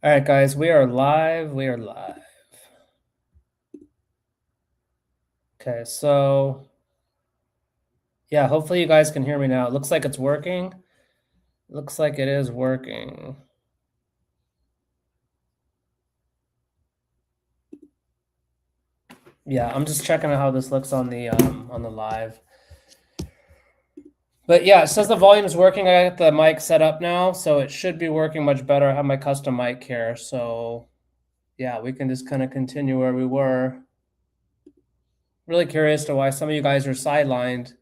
All right, guys, we are live. We are live. Okay, so yeah, hopefully you guys can hear me now. It looks like it's working. Looks like it is working. Yeah, I'm just checking out how this looks on the live. But yeah, it says the volume is working. I got the mic set up now, so it should be working much better. I have my custom mic here, so yeah, we can just kind of continue where we were. Really curious to why some of you guys are sidelined.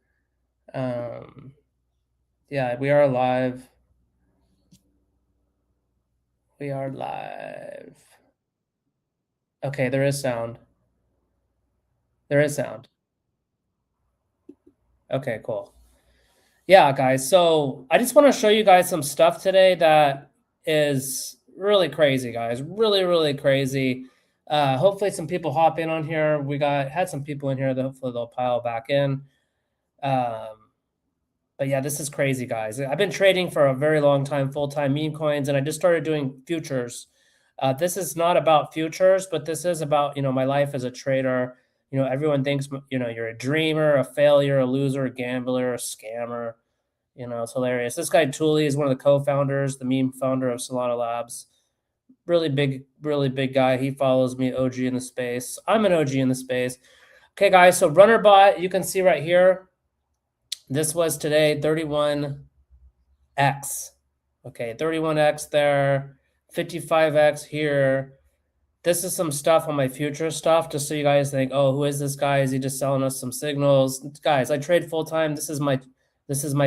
Yeah, we are live. We are live. Okay, there is sound. There is sound. Okay, cool. Yeah, guys. So I just want to show you guys some stuff today that is really crazy, guys. Really, really crazy. Hopefully some people hop in on here. We had some people in here that hopefully they'll pile back in. But yeah, this is crazy, guys. I've been trading for a very long time, full-time meme coins, and I just started doing futures. This is not about futures, but this is about, my life as a trader. Everyone thinks, you're a dreamer, a failure, a loser, a gambler, a scammer. It's hilarious. This guy, Tooley, is one of the co-founders, the meme founder of Solana Labs. Really big guy. He follows me, OG in the space. I'm an OG in the space. Okay, guys, so RunnerBot, you can see right here. This was today, 31X. Okay, 31X there, 55X here. This is some stuff on my future stuff, just so you guys think, oh, who is this guy? Is he just selling us some signals? Guys, I trade full-time. This is my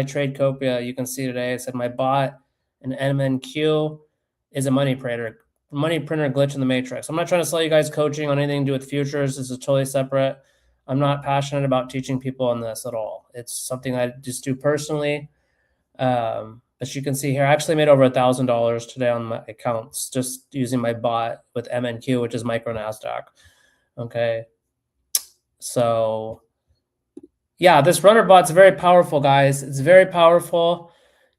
trade copia. You can see today. I said my bot, an MNQ, is a money printer glitch in the matrix. I'm not trying to sell you guys coaching on anything to do with futures. This is totally separate. I'm not passionate about teaching people on this at all. It's something I just do personally. As you can see here, I actually made over $1,000 today on my accounts just using my bot with MNQ, which is micro NASDAQ. Okay. So yeah, this runner bot's very powerful, guys. It's very powerful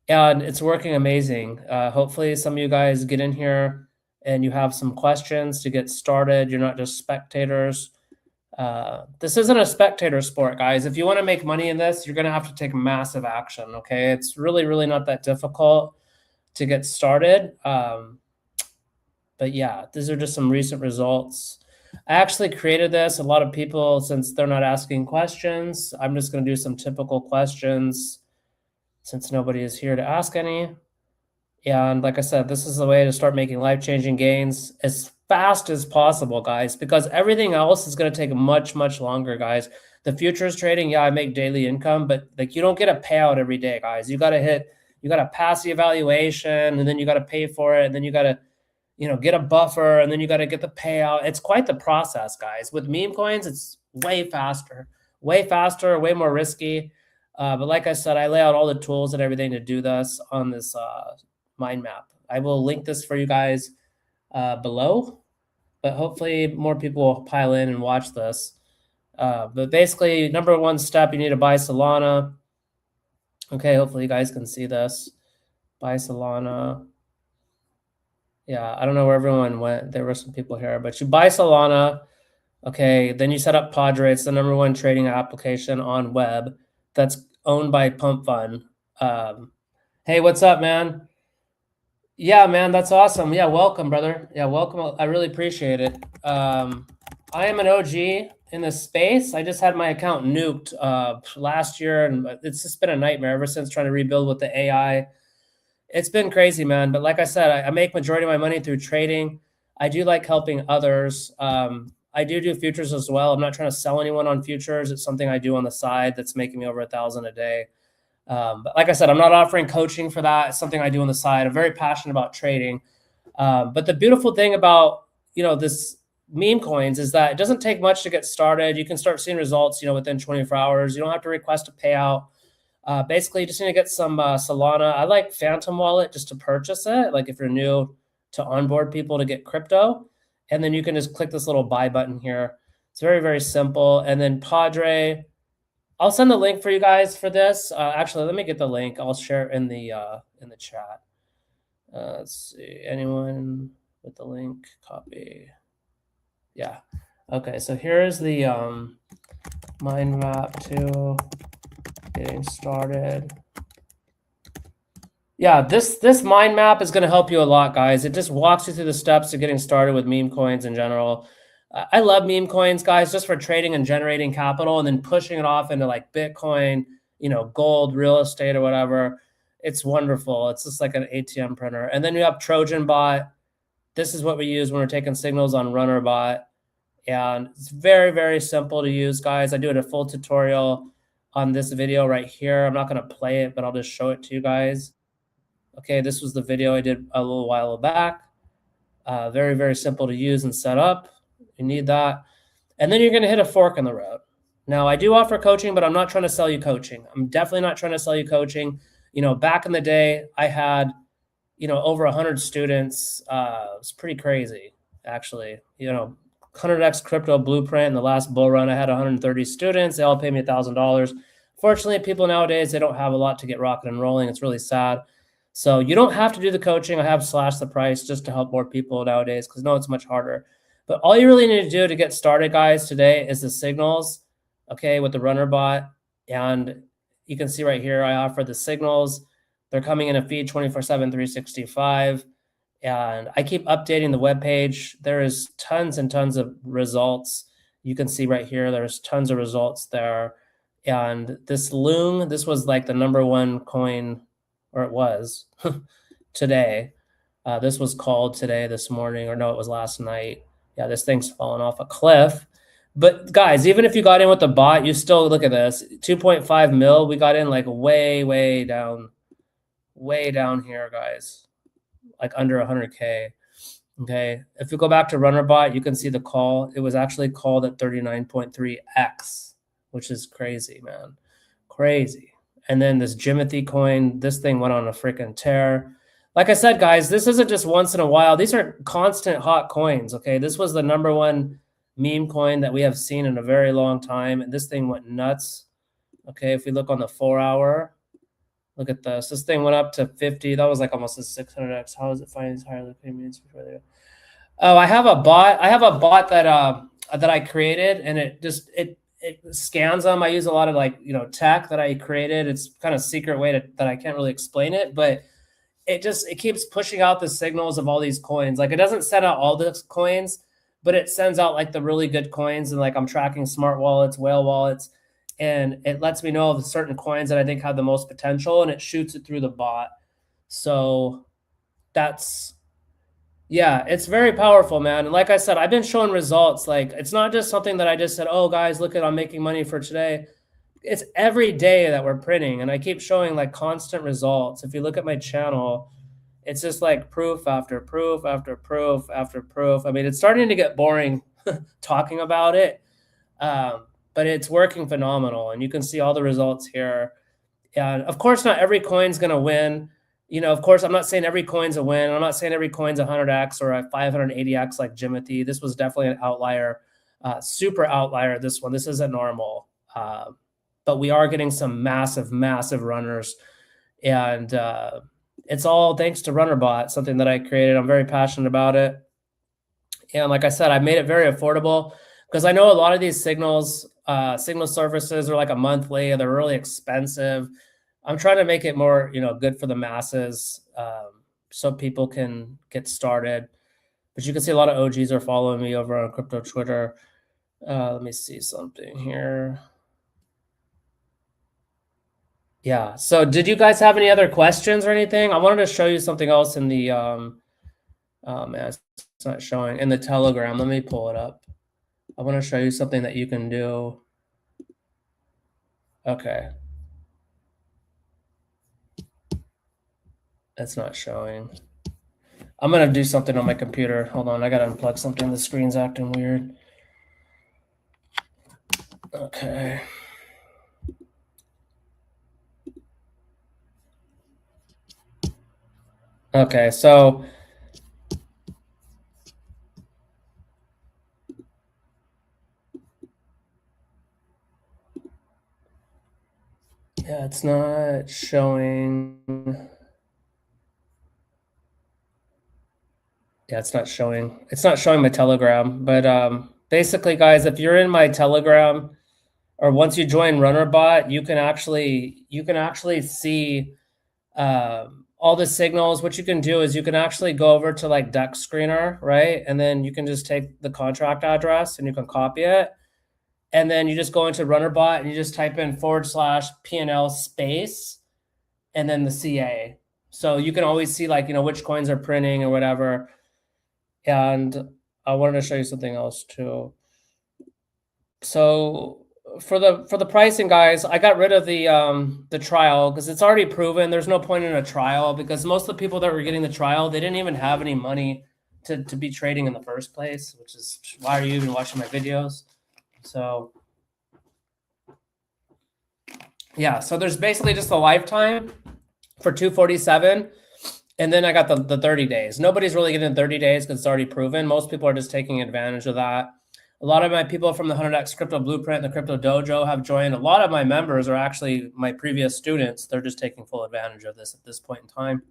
and it's working amazing. Hopefully some of you guys get in here and you have some questions to get started. You're not just spectators. This isn't a spectator sport, guys. If you want to make money in this, you're going to have to take massive action. Okay. It's really, really not that difficult to get started. But yeah, these are just some recent results. I actually created this. A lot of people, since they're not asking questions, I'm just going to do some typical questions since nobody is here to ask any. And like I said, this is the way to start making life-changing gains as fast as possible, guys, because everything else is going to take much, much longer, guys. The futures trading, yeah, I make daily income, but like you don't get a payout every day, guys. You got to pass the evaluation, and then you got to pay for it, and then you got to, get a buffer, and then you got to get the payout. It's quite the process, guys. With meme coins, it's way faster, way more risky. But like I said, I lay out all the tools and everything to do this on this mind map. I will link this for you guys below, but hopefully more people will pile in and watch this. But basically, number one step, you need to buy Solana. Okay, hopefully you guys can see this. Buy Solana. Yeah, I don't know where everyone went. There were some people here, but you buy Solana. Okay, then you set up Padre. It's the number one trading application on web that's owned by Pump Fund. Hey, what's up, man? Yeah, man, that's awesome. Yeah, welcome, brother. Yeah, welcome. I really appreciate it. I am an OG in this space. I just had my account nuked last year, and it's just been a nightmare ever since trying to rebuild with the AI. It's been crazy, man. But like I said, I make majority of my money through trading. I do like helping others. I do futures as well. I'm not trying to sell anyone on futures. It's something I do on the side that's making me over $1,000 a day. But like I said, I'm not offering coaching for that. It's something I do on the side. I'm very passionate about trading. But the beautiful thing about, this meme coins is that it doesn't take much to get started. You can start seeing results, within 24 hours. You don't have to request a payout. Basically, you just need to get some Solana. I like Phantom Wallet just to purchase it. Like if you're new to onboard people to get crypto, and then you can just click this little buy button here. It's very, very simple. And then Padre, I'll send the link for you guys for this. Actually, let me get the link. I'll share it in the chat. Let's see. Anyone? with the link, copy. Yeah. Okay, so here's the mind map to getting started. Yeah, this mind map is going to help you a lot, guys. It just walks you through the steps to getting started with meme coins in general. I love meme coins, guys, just for trading and generating capital and then pushing it off into like Bitcoin, gold, real estate, or whatever. It's wonderful. It's just like an ATM printer. And then you have Trojan Bot. This is what we use when we're taking signals on Runner Bot. And it's very, very simple to use, guys. I do a full tutorial on this video right here. I'm not going to play it, but I'll just show it to you guys. Okay, this was the video I did a little while back. Very, very simple to use and set up. You need that. And then you're going to hit a fork in the road. Now, I do offer coaching, but I'm not trying to sell you coaching. I'm definitely not trying to sell you coaching. Back in the day, I had, over 100 students. It's pretty crazy, actually. 100x crypto blueprint in the last bull run. I had 130 students. They all paid me $1,000. Fortunately, people nowadays, they don't have a lot to get rocking and rolling. It's really sad. So you don't have to do the coaching. I have slashed the price just to help more people nowadays because no, it's much harder. But all you really need to do to get started, guys, today is the signals, okay, with the runner bot. And you can see right here, I offer the signals. They're coming in a feed 24/7, 365. And I keep updating the webpage. There is tons and tons of results. You can see right here, there's tons of results there. And this Loom, this was like the #1 coin, or it was today. This was called today, this morning, or no, it was last night. Yeah, this thing's fallen off a cliff. But guys, even if you got in with the bot, you still look at this 2.5 mil. We got in like way down here, guys, like under 100K. Okay, if you go back to RunnerBot, you can see the call. It was actually called at 39.3x, which is crazy, man, crazy. And then this Jimothy coin, this thing went on a freaking tear. Like I said, guys, this isn't just once in a while. These are constant hot coins, okay? This was the #1 meme coin that we have seen in a very long time, and this thing went nuts. Okay, if we look on the 4-hour, look at this. This thing went up to 50. That was like almost a 600x. How is it finding these higher payments before they? Oh, I have a bot. I have a bot that I created, and it scans them. I use a lot of tech that I created. It's kind of secret way that I can't really explain it, but it keeps pushing out the signals of all these coins. Like it doesn't send out all the coins, but it sends out like the really good coins. And like I'm tracking smart wallets, whale wallets, and it lets me know of certain coins that I think have the most potential, and it shoots it through the bot. So yeah, it's very powerful, man. And like I said, I've been showing results. Like it's not just something that I just said, oh guys, look at, I'm making money for today. It's every day that we're printing, and I keep showing like constant results. If you look at my channel, it's just like proof after proof after proof after proof. I mean, it's starting to get boring talking about it, but it's working phenomenal, and you can see all the results here. And of course, not every coin's going to win. Of course, I'm not saying every coin's a win. I'm not saying every coin's 100x or a 580x like Jimothy. This was definitely an outlier, super outlier. This one, this isn't normal. But we are getting some massive runners. And it's all thanks to RunnerBot, something that I created. I'm very passionate about it. And like I said, I made it very affordable because I know a lot of these signal services are like a monthly, and they're really expensive. I'm trying to make it more, good for the masses, so people can get started. But you can see a lot of OGs are following me over on crypto Twitter. Let me see something here. Yeah. So did you guys have any other questions or anything? I wanted to show you something else in the, man, it's not showing in the Telegram. Let me pull it up. I want to show you something that you can do. Okay. It's not showing. I'm going to do something on my computer. Hold on. I got to unplug something. The screen's acting weird. Okay. Okay. So yeah, it's not showing. Yeah, it's not showing. It's not showing my Telegram, but basically, guys, if you're in my Telegram or once you join RunnerBot, you can actually see all the signals. What you can do is you can actually go over to like Deck Screener, right? And then you can just take the contract address and you can copy it. And then you just go into RunnerBot and you just type in /P&L space and then the CA. So you can always see like, which coins are printing or whatever. And I wanted to show you something else too. So for the pricing, guys, I got rid of the trial because it's already proven. There's no point in a trial because most of the people that were getting the trial, they didn't even have any money to be trading in the first place, which is why are you even watching my videos? So yeah, so there's basically just a lifetime for 247. And then I got the 30 days. Nobody's really getting 30 days because it's already proven. Most people are just taking advantage of that. A lot of my people from the 100x Crypto Blueprint and the Crypto Dojo have joined. A lot of my members are actually my previous students. They're just taking full advantage of this at this point in time.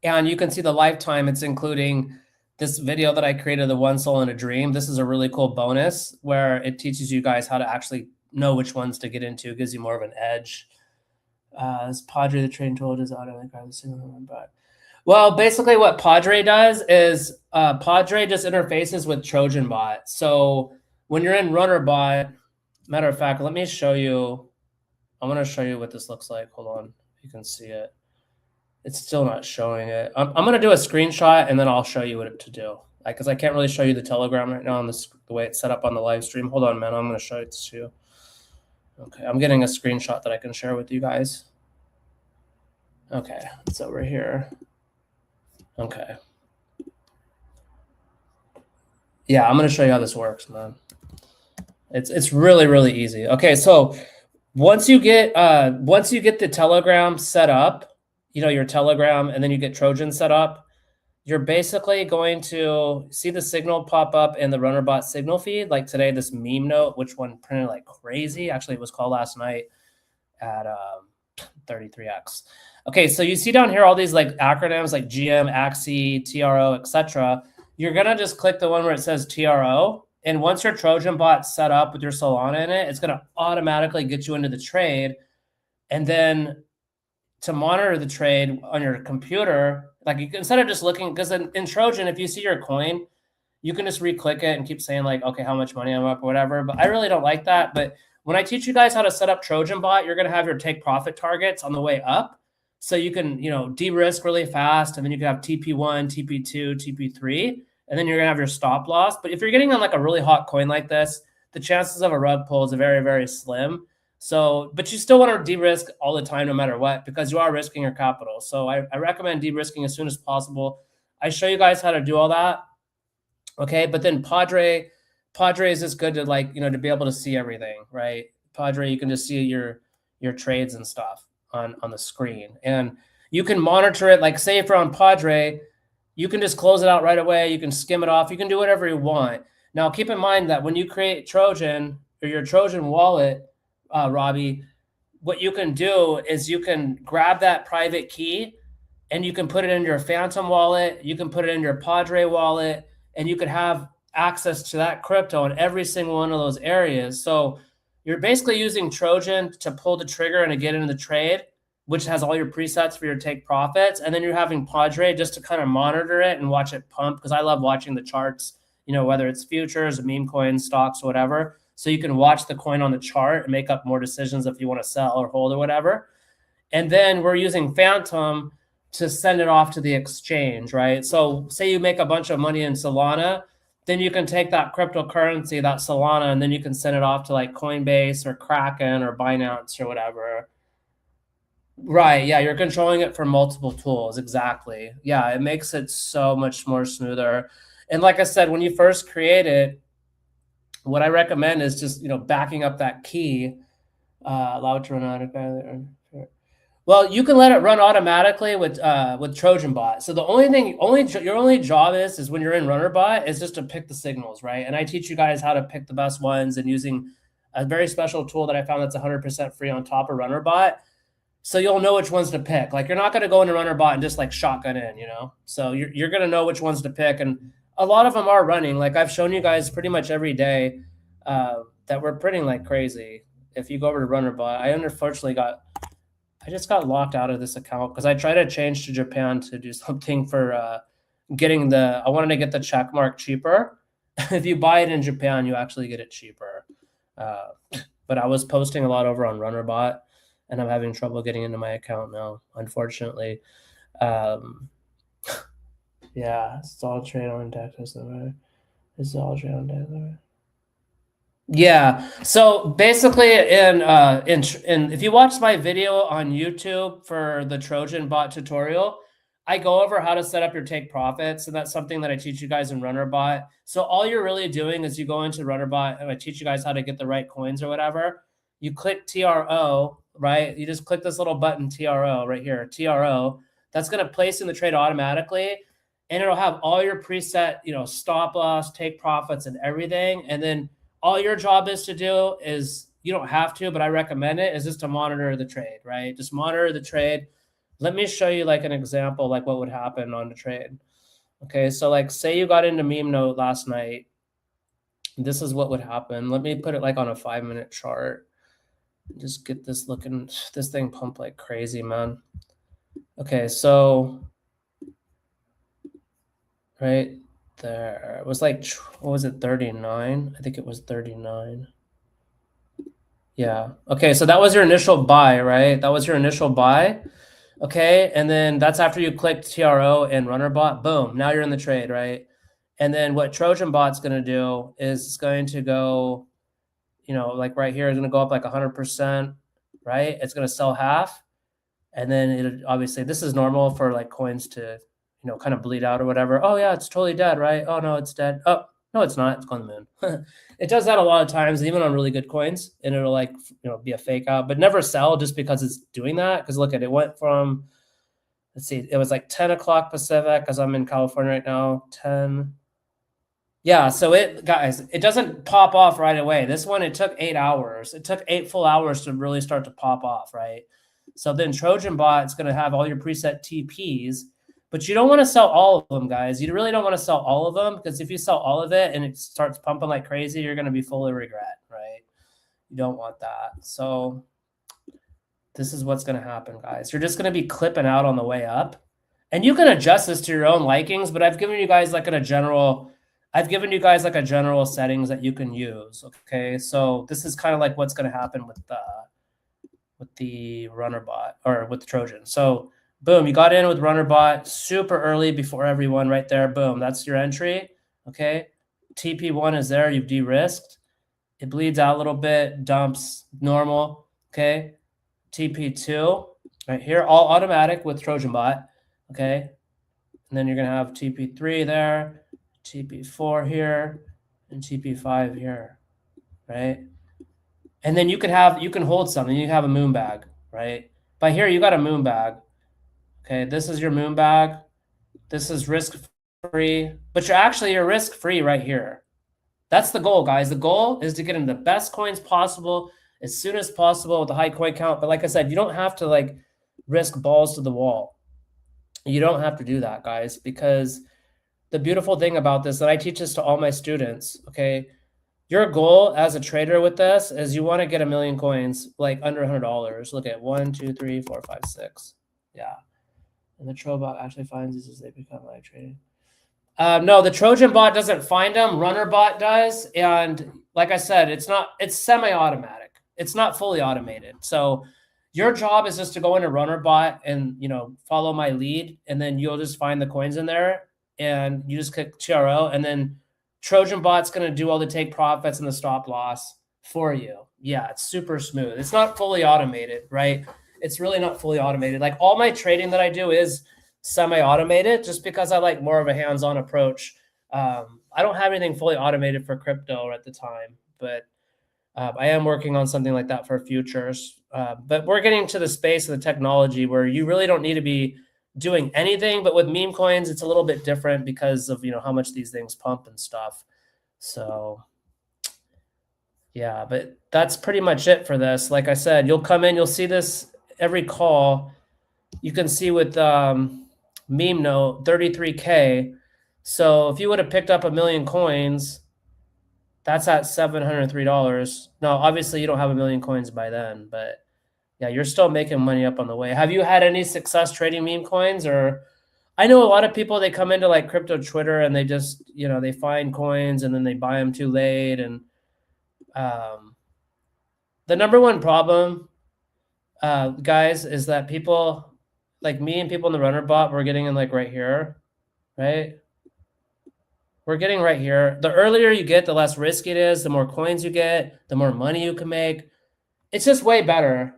And you can see the lifetime. It's including this video that I created, the One Soul in a Dream. This is a really cool bonus where it teaches you guys how to actually know which ones to get into. It gives you more of an edge. Is Padre the trading tool does automatically grab the single one, but well, basically what Padre does is Padre just interfaces with TrojanBot. So when you're in RunnerBot, matter of fact, let me show you. I'm going to show you what this looks like. Hold on, you can see it. It's still not showing it. I'm going to do a screenshot and then I'll show you what to do. Because I can't really show you the Telegram right now on the way it's set up on the live stream. Hold on, man. I'm going to show it to you. Okay, I'm getting a screenshot that I can share with you guys. Okay, it's over here. Okay. Yeah, I'm going to show you how this works, man. It's really, really easy. Okay, so once you get the Telegram set up, your Telegram, and then you get Trojan set up, you're basically going to see the signal pop up in the RunnerBot signal feed. Like today, this meme note, which one printed like crazy. Actually, it was called last night at 33x. Okay, so you see down here all these like acronyms like GM, AXI, TRO, etc. You're gonna just click the one where it says TRO, and once your Trojan bot's set up with your Solana in it, it's gonna automatically get you into the trade. And then to monitor the trade on your computer, like you can, instead of just looking, because in Trojan, if you see your coin, you can just re-click it and keep saying like, okay, how much money I'm up or whatever. But I really don't like that. But when I teach you guys how to set up Trojan bot, you're going to have your take profit targets on the way up. So you can, de-risk really fast. And then you can have TP1, TP2, TP3, and then you're going to have your stop loss. But if you're getting on like a really hot coin like this, the chances of a rug pull is very, very slim. So, but you still want to de-risk all the time, no matter what, because you are risking your capital. So I recommend de-risking as soon as possible. I show you guys how to do all that. Okay, but then Padre is just good to to be able to see everything, right? Padre, you can just see your trades and stuff on the screen, and you can monitor it. Like say if you're on Padre, you can just close it out right away. You can skim it off. You can do whatever you want. Now, keep in mind that when you create Trojan or your Trojan wallet, Robbie, what you can do is you can grab that private key and you can put it in your Phantom wallet. You can put it in your Padre wallet, and you could have access to that crypto in every single one of those areas. So you're basically using Trojan to pull the trigger and to get into the trade, which has all your presets for your take profits. And then you're having Padre just to kind of monitor it and watch it pump, because I love watching the charts, whether it's futures, meme coins, stocks, whatever. So you can watch the coin on the chart and make up more decisions if you want to sell or hold or whatever. And then we're using Phantom to send it off to the exchange, right? So say you make a bunch of money in Solana, then you can take that cryptocurrency, that Solana, and then you can send it off to like Coinbase or Kraken or Binance or whatever. Right, yeah, you're controlling it from multiple tools, exactly. Yeah, it makes it so much more smoother. And like I said, when you first create it, what I recommend is just, backing up that key, allow it to run automatically. Well, you can let it run automatically with TrojanBot. So the your only job is when you're in RunnerBot is just to pick the signals, right? And I teach you guys how to pick the best ones and using a very special tool that I found that's 100% free on top of RunnerBot. So you'll know which ones to pick. Like you're not going to go into runner bot and just like shotgun in, you know? So you're going to know which ones to pick. And a lot of them are running. Like I've shown you guys pretty much every day that we're printing like crazy. If you go over to runner bot, I just got locked out of this account because I tried to change to Japan to do something for I wanted to get the check mark cheaper. If you buy it in Japan, you actually get it cheaper. Uh, but I was posting a lot over on Runnerbot, and I'm having trouble getting into my account now, unfortunately. Um, yeah, it's all trade on Texas. It's all trade on Texas. Yeah. So basically, in if you watch my video on YouTube for the Trojan bot tutorial, I go over how to set up your take profits, and that's something that I teach you guys in RunnerBot. So all you're really doing is you go into RunnerBot, and I teach you guys how to get the right coins or whatever. You click TRO, right? You just click this little button TRO right here, TRO. That's going to place in the trade automatically, and it'll have all your preset, stop loss, take profits, and everything, and then all your job is to do is, you don't have to, but I recommend it, is just to monitor the trade, right? Just monitor the trade. Let me show you like an example, like what would happen on the trade. Okay, so like say you got into meme note last night. This is what would happen. Let me put it like on a 5-minute chart. Just get this thing pump like crazy, man. Okay, so right there, it was like, what was it, 39? I think it was 39. Yeah. Okay. So that was your initial buy, right? That was your initial buy. Okay. And then that's after you clicked TRO and RunnerBot. Boom. Now you're in the trade, right? And then what Trojan Bot's going to do is it's going to go, like right here, it's going to go up like 100%, right? It's going to sell half. And then it obviously, this is normal for like coins to, kind of bleed out or whatever. Oh, yeah, it's totally dead, right? Oh, no, it's dead. Oh, no, it's not. It's going to the moon. It does that a lot of times, even on really good coins, and it'll like, be a fake out, but never sell just because it's doing that. Because look at it, went from, let's see, it was like 10 o'clock Pacific because I'm in California right now, 10. Yeah, so guys, it doesn't pop off right away. This one, it took 8 hours. It took 8 full hours to really start to pop off, right? So then Trojan Bot, it's going to have all your preset TPs, but you don't want to sell all of them, guys. You really don't want to sell all of them, because if you sell all of it and it starts pumping like crazy, you're going to be full of regret, right? You don't want that. So this is what's going to happen, guys. You're just going to be clipping out on the way up. And you can adjust this to your own likings, but I've given you guys like a general settings that you can use. Okay, so this is kind of like what's going to happen with the RunnerBot or with the Trojan. So boom, you got in with RunnerBot super early before everyone right there. Boom, that's your entry. Okay, TP1 is there. You've de-risked. It bleeds out a little bit, dumps normal. Okay, TP2 right here, all automatic with Trojan Bot. Okay, and then you're going to have TP3 there, TP4 here, and TP5 here, right? And then you can hold something. You have a moon bag, right? By here, you got a moon bag. Okay, this is your moon bag. This is risk-free, but you're risk-free right here. That's the goal, guys. The goal is to get in the best coins possible as soon as possible with a high coin count. But like I said, you don't have to like risk balls to the wall. You don't have to do that, guys, because the beautiful thing about this, that I teach this to all my students, okay? Your goal as a trader with this is you want to get 1 million coins like under $100. Look at 1, 2, 3, 4, 5, 6. Yeah. And the Trobot actually finds these as they become live trading. No, the Trojan bot doesn't find them. RunnerBot does. And like I said, it's semi-automatic. It's not fully automated. So your job is just to go into RunnerBot and, follow my lead, and then you'll just find the coins in there, and you just click TRO, and then Trojan Bot's going to do all the take profits and the stop loss for you. Yeah, it's super smooth. It's not fully automated, right? It's really not fully automated. Like all my trading that I do is semi-automated, just because I like more of a hands-on approach. I don't have anything fully automated for crypto at the time, but I am working on something like that for futures. But we're getting to the space of the technology where you really don't need to be doing anything. But with meme coins, it's a little bit different because of how much these things pump and stuff. So yeah, but that's pretty much it for this. Like I said, you'll come in, you'll see this every call, you can see with meme note 33K. So if you would have picked up 1,000,000 coins, that's at $703. Now, obviously, you don't have 1,000,000 coins by then, but yeah, you're still making money up on the way. Have you had any success trading meme coins? Or I know a lot of people, they come into like crypto Twitter and they just, they find coins and then they buy them too late. And the number one problem, guys, is that people like me and people in the runner bot, we're getting in like right here, right? We're getting right here. The earlier you get, the less risky it is. The more coins you get, the more money you can make. It's just way better.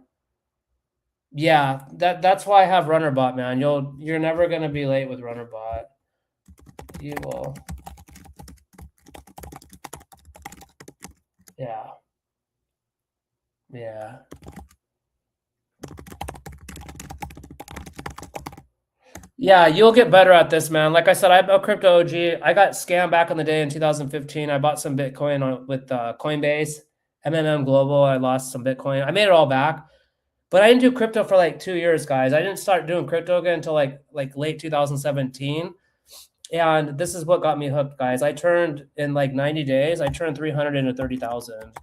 Yeah, that's why I have RunnerBot, man. You're never gonna be late with RunnerBot. You will. Yeah. Yeah. Yeah, you'll get better at this, man. Like I said, I'm a crypto OG. I got scammed back in the day in 2015. I bought some Bitcoin with Coinbase, Global. I lost some Bitcoin. I made it all back, but I didn't do crypto for like 2 years, guys. I didn't start doing crypto again until like late 2017. And this is what got me hooked, guys. I turned in like 90 days, I turned 300 into 30,000.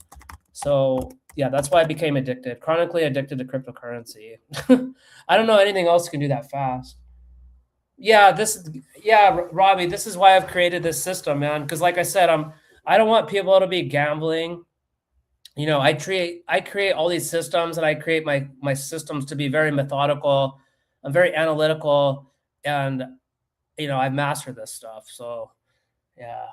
So yeah, that's why I became addicted, chronically addicted to cryptocurrency. I don't know anything else can do that fast. Yeah, Robbie, this is why I've created this system, man. Because like I said, I don't want people to be gambling. I create all these systems, and I create my systems to be very methodical. I'm very analytical, and I've mastered this stuff. So yeah.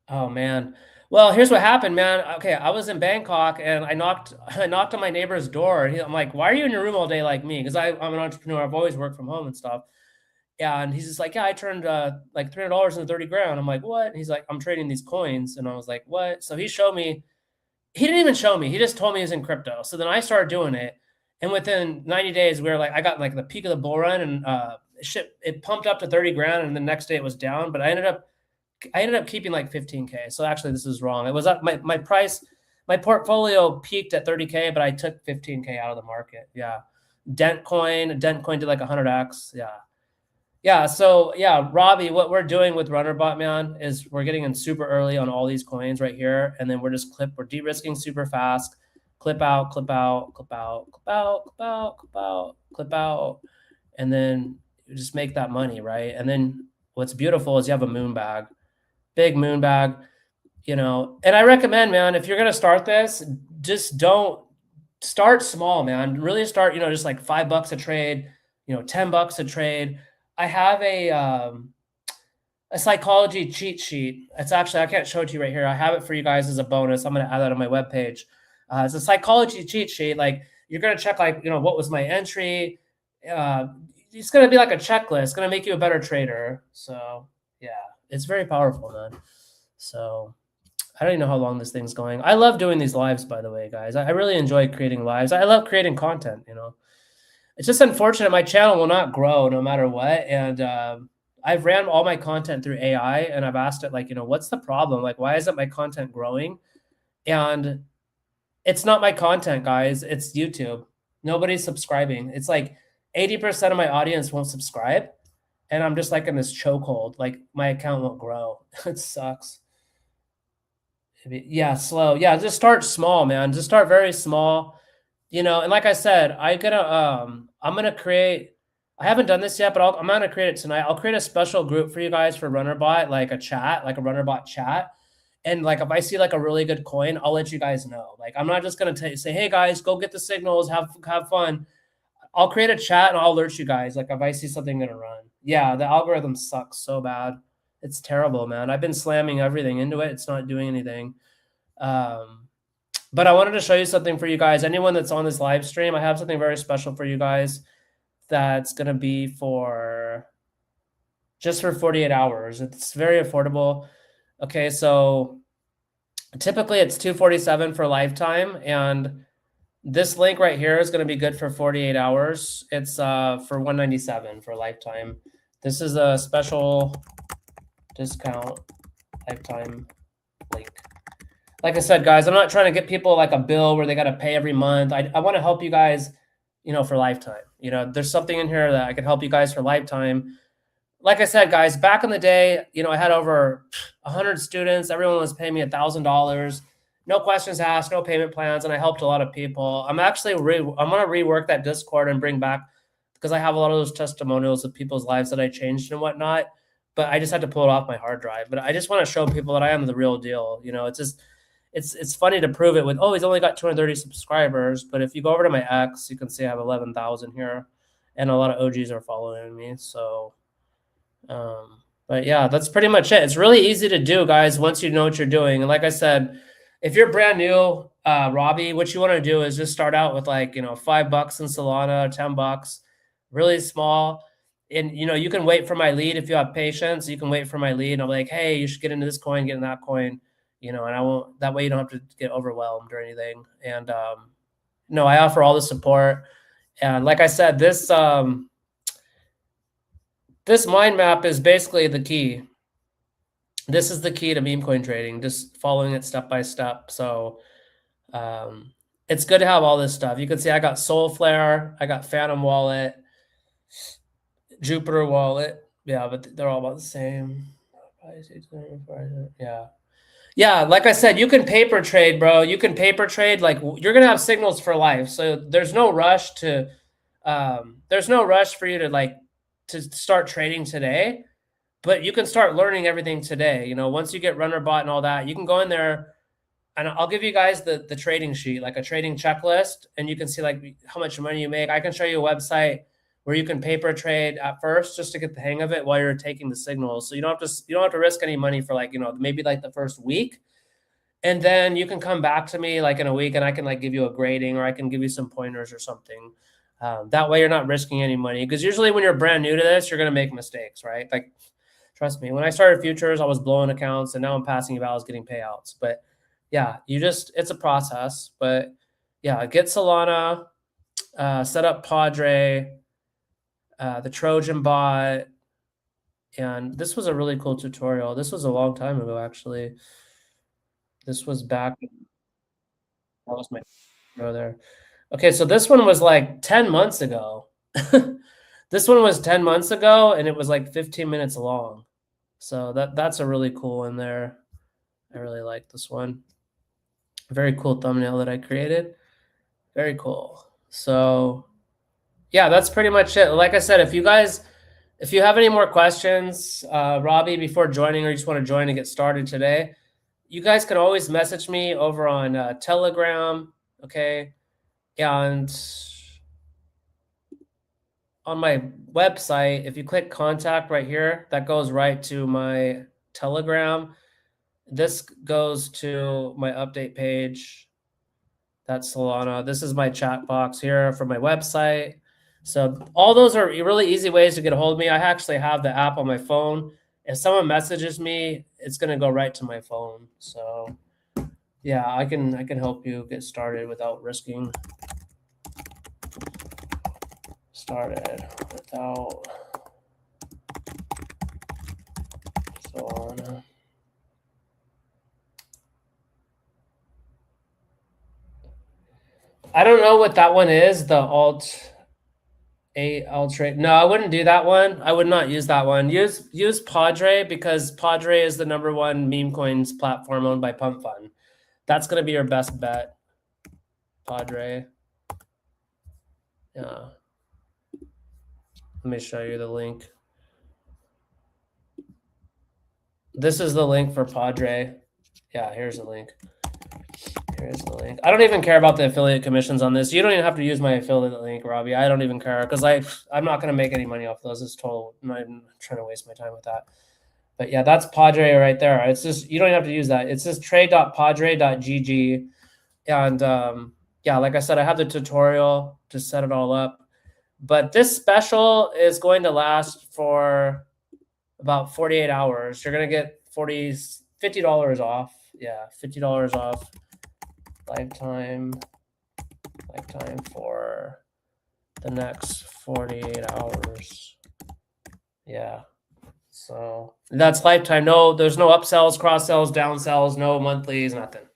Oh man. Well, here's what happened, man. Okay, I was in Bangkok and I knocked I knocked on my neighbor's door. I'm like, "Why are you in your room all day like me?" Because I'm an entrepreneur. I've always worked from home and stuff. Yeah, and he's just like, "Yeah, I turned like $300 into 30 grand." I'm like, "What?" And he's like, "I'm trading these coins." And I was like, "What?" So he showed me. He didn't even show me. He just told me he was in crypto. So then I started doing it, and within 90 days, we were like, I got like the peak of the bull run, and shit, it pumped up to 30 grand, and the next day it was down. But I ended up keeping like 15K. So actually, this is wrong. It was up my price, my portfolio peaked at 30K, but I took 15K out of the market. Yeah. Dent coin did like 100x. Yeah. Yeah. So yeah, Robbie, what we're doing with RunnerBot, man, is we're getting in super early on all these coins right here. And then we're de-risking super fast. Clip out, clip out, clip out, clip out, clip out, clip out, clip out. And then you just make that money, right? And then what's beautiful is you have a moon bag, big moon bag, and I recommend, man, if you're going to start this, just don't start small, man. Really start, just like $5 a trade, $10 a trade. I have a psychology cheat sheet. It's actually, I can't show it to you right here. I have it for you guys as a bonus. I'm going to add that on my webpage. It's a psychology cheat sheet. Like, you're going to check, like, what was my entry? It's going to be like a checklist. It's going to make you a better trader. So yeah, it's very powerful, man. So I don't even know how long this thing's going. I love doing these lives, by the way, guys. I really enjoy creating lives. I love creating content. It's just unfortunate my channel will not grow no matter what. And I've ran all my content through AI, and I've asked it, like, what's the problem? Like, why isn't my content growing? And it's not my content, guys. It's YouTube. Nobody's subscribing. It's like 80% of my audience won't subscribe. And I'm just like in this chokehold. Like, my account won't grow. It sucks. Yeah, slow. Yeah, just start small, man. Just start very small. And like I said, I'm gonna create. I haven't done this yet, but I'm gonna create it tonight. I'll create a special group for you guys for RunnerBot, like a chat, like a RunnerBot chat. And like, if I see like a really good coin, I'll let you guys know. Like, I'm not just gonna say, "Hey guys, go get the signals, have fun." I'll create a chat and I'll alert you guys. Like, if I see something gonna run. Yeah, the algorithm sucks so bad. It's terrible, man. I've been slamming everything into it. It's not doing anything. But I wanted to show you something for you guys. Anyone that's on this live stream, I have something very special for you guys that's going to be just for 48 hours. It's very affordable. Okay, so typically it's $247 for lifetime, and this link right here is going to be good for 48 hours. It's for $197 for lifetime. This is a special discount lifetime link. like I said, guys, I'm not trying to get people like a bill where they got to pay every month. I want to help you guys, for lifetime. There's something in here that I can help you guys for lifetime. Like I said, guys, back in the day, I had over 100 students. Everyone was paying me $1,000. No questions asked, no payment plans, and I helped a lot of people. I'm actually I'm gonna rework that Discord and bring back, because I have a lot of those testimonials of people's lives that I changed and whatnot. But I just had to pull it off my hard drive. But I just want to show people that I am the real deal. It's just it's funny to prove it with, oh, he's only got 230 subscribers. But if you go over to my X, you can see I have 11,000 here, and a lot of OGs are following me. So but yeah, that's pretty much it. It's really easy to do, guys, once you know what you're doing. And like I said, if you're brand new, Robbie, what you want to do is just start out with like, $5 in Solana, $10, really small. And you can wait for my lead if you have patience. You can wait for my lead. And I'm like, hey, you should get into this coin, get in that coin, and I won't, that way you don't have to get overwhelmed or anything. And no, I offer all the support. And like I said, this mind map is basically the key. This is the key to meme coin trading, just following it step by step. So it's good to have all this stuff. You can see I got Soulflare, I got Phantom Wallet, Jupiter Wallet. Yeah, but they're all about the same. Yeah. Yeah, like I said, you can paper trade, bro. You can paper trade. Like, you're gonna have signals for life. So there's no rush for you to start trading today. But you can start learning everything today. Once you get RunnerBot and all that, you can go in there, and I'll give you guys the trading sheet, like a trading checklist, and you can see like how much money you make. I can show you a website where you can paper trade at first just to get the hang of it while you're taking the signals. So you don't have to risk any money for maybe like the first week. And then you can come back to me like in a week, and I can like give you a grading, or I can give you some pointers or something. That way you're not risking any money, because usually when you're brand new to this, you're going to make mistakes, right? Like, trust me, when I started futures, I was blowing accounts, and now I'm passing evals, getting payouts. But yeah, it's a process. But yeah, get Solana, set up Padre, the Trojan bot. And this was a really cool tutorial. This was a long time ago, actually. This was back. That was my brother. Okay, so this one was like 10 months ago. This one was 10 months ago, and it was like 15 minutes long. So that's a really cool one there. I really like this one. Very cool thumbnail that I created. Very cool. So yeah, that's pretty much it. Like I said, if you have any more questions, Robbie, before joining, or you just want to join and get started today, you guys can always message me over on Telegram, okay? And on my website, if you click contact right here, that goes right to my Telegram. This goes to my update page. That's Solana. This is my chat box here for my website. So all those are really easy ways to get a hold of me. I actually have the app on my phone. If someone messages me, it's going to go right to my phone. So yeah, I can help you get started without risking. Solana. I don't know what that one is, the alt trade. No, I wouldn't do that one. I would not use that one. Use Padre, because Padre is the #1 meme coins platform owned by Pump Fund. That's going to be your best bet. Padre. Yeah. Let me show you the link. This is the link for Padre. Yeah, here's the link. Here's the link. I don't even care about the affiliate commissions on this. You don't even have to use my affiliate link, Robbie. I don't even care, because I'm not going to make any money off those. It's total. I'm not even trying to waste my time with that. But yeah, that's Padre right there. It's just, you don't even have to use that. It's just trade.padre.gg. And yeah, like I said, I have the tutorial to set it all up. But this special is going to last for about 48 hours. You're going to get $50 off. Yeah, $50 off. Lifetime for the next 48 hours. Yeah. So that's lifetime. No, there's no upsells, cross sells, down sells, no monthlies, nothing.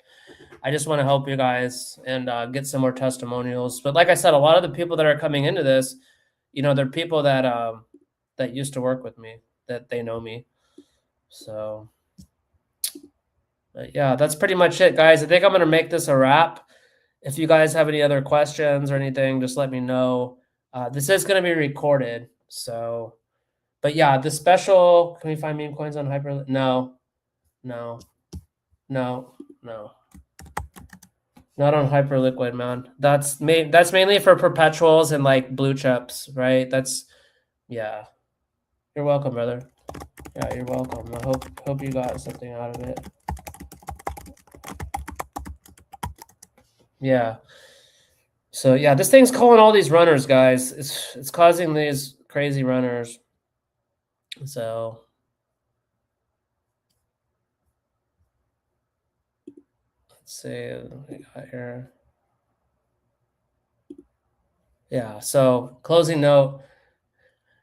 I just want to help you guys and get some more testimonials. But like I said, a lot of the people that are coming into this, they're people that used to work with me, that they know me. So, but yeah, that's pretty much it, guys. I think I'm going to make this a wrap. If you guys have any other questions or anything, just let me know. This is going to be recorded. So, but yeah, the special, can we find meme coins on Hyper? No, no, no, no. Not on Hyperliquid, man. That's mainly for perpetuals and like blue chips, right? Yeah. You're welcome, brother. Yeah, you're welcome. I hope you got something out of it. Yeah. So yeah, this thing's calling all these runners, guys. It's causing these crazy runners. So let's see what we got here. Yeah, so closing note.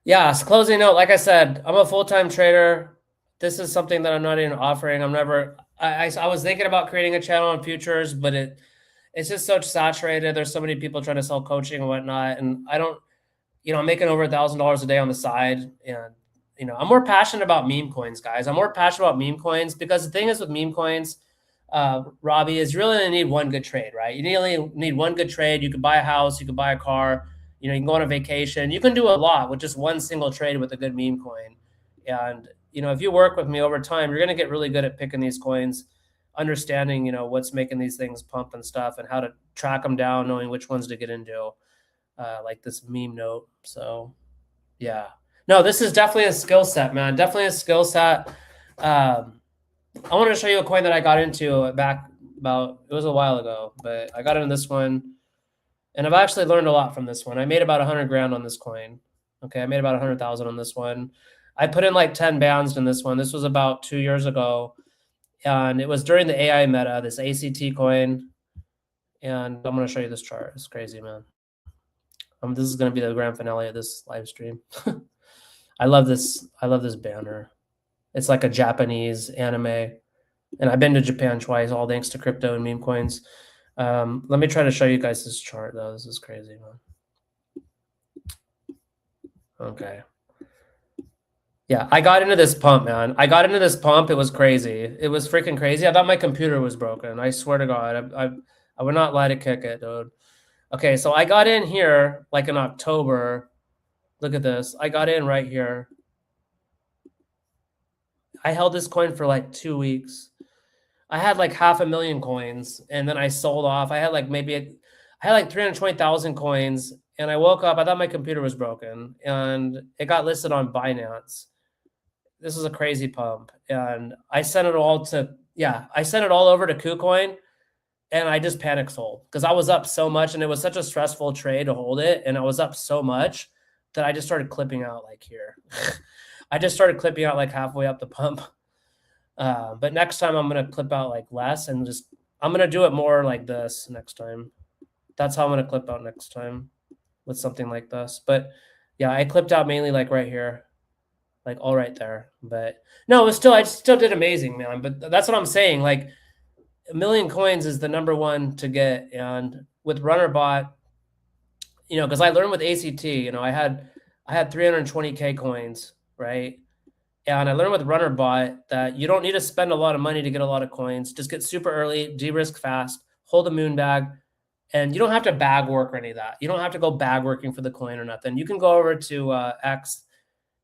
Yeah, so closing note, like I said, I'm a full-time trader. This is something that I'm not even offering. I was thinking about creating a channel on futures, but it's just so saturated. There's so many people trying to sell coaching and whatnot. And I don't, I'm making over $1,000 a day on the side. And, I'm more passionate about meme coins, guys. I'm more passionate about meme coins because the thing is with meme coins, Robbie, is you really only need one good trade, right? You only need one good trade. You could buy a house, you could buy a car, you can go on a vacation. You can do a lot with just one single trade with a good meme coin. And, if you work with me over time, you're going to get really good at picking these coins, understanding, what's making these things pump and stuff and how to track them down, knowing which ones to get into, like this meme note. So, yeah. No, this is definitely a skill set, man. Definitely a skill set. I want to show you a coin that I got into back it was a while ago, but I got into this one and I've actually learned a lot from this one. I made about 100 grand on this coin. Okay. I made about 100,000 on this one. I put in like 10 bands in this one. This was about 2 years ago. And it was during the AI meta, this ACT coin. And I'm going to show you this chart. It's crazy, man. This is going to be the grand finale of this live stream. I love this banner. It's like a Japanese anime. And I've been to Japan twice, all thanks to crypto and meme coins. Let me try to show you guys this chart, though. This is crazy, man. Okay. Yeah, I got into this pump, man. I got into this pump. It was crazy. It was freaking crazy. I thought my computer was broken. I swear to God. I would not lie to kick it, dude. Okay, so I got in here like in October. Look at this. I got in right here. I held this coin for like 2 weeks. I had like 500,000 coins and then I sold off. I had like 320,000 coins and I woke up. I thought my computer was broken and it got listed on Binance. This is a crazy pump. And I sent it all over to KuCoin and I just panic sold because I was up so much and it was such a stressful trade to hold it. And I was up so much that I just started clipping out like here. I just started clipping out like halfway up the pump. But next time I'm going to clip out like less and I'm going to do it more like this next time. That's how I'm going to clip out next time with something like this. But yeah, I clipped out mainly like right here, like all right there. But no, I still did amazing, man. But that's what I'm saying. Like 1 million coins is the number one to get. And with RunnerBot, because I learned with ACT, I had 320K coins, right? And I learned with RunnerBot that you don't need to spend a lot of money to get a lot of coins. Just get super early, de-risk fast, hold a moon bag, and you don't have to bag work or any of that. You don't have to go bag working for the coin or nothing. You can go over to X.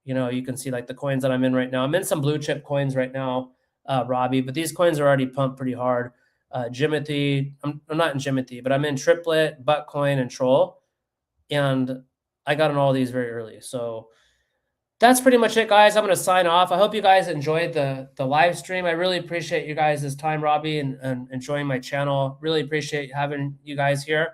You can see like the coins that I'm in right now. I'm in some blue chip coins right now, Robbie, but these coins are already pumped pretty hard. Jimothy, I'm not in Jimothy, but I'm in Triplet, Buttcoin, and Troll. And I got in all these very early. So that's pretty much it, guys. I'm going to sign off. I hope you guys enjoyed the live stream. I really appreciate you guys' time, Robbie, and enjoying my channel. Really appreciate having you guys here.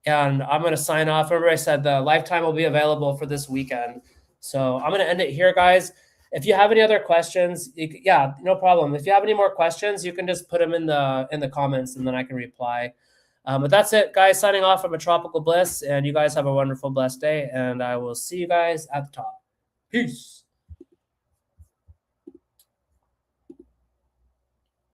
And I'm going to sign off. Remember I said the lifetime will be available for this weekend. So I'm going to end it here, guys. If you have any other questions, yeah, no problem. If you have any more questions, you can just put them in the comments and then I can reply. But that's it, guys. Signing off from a Tropical Bliss. And you guys have a wonderful, blessed day. And I will see you guys at the top. Peace.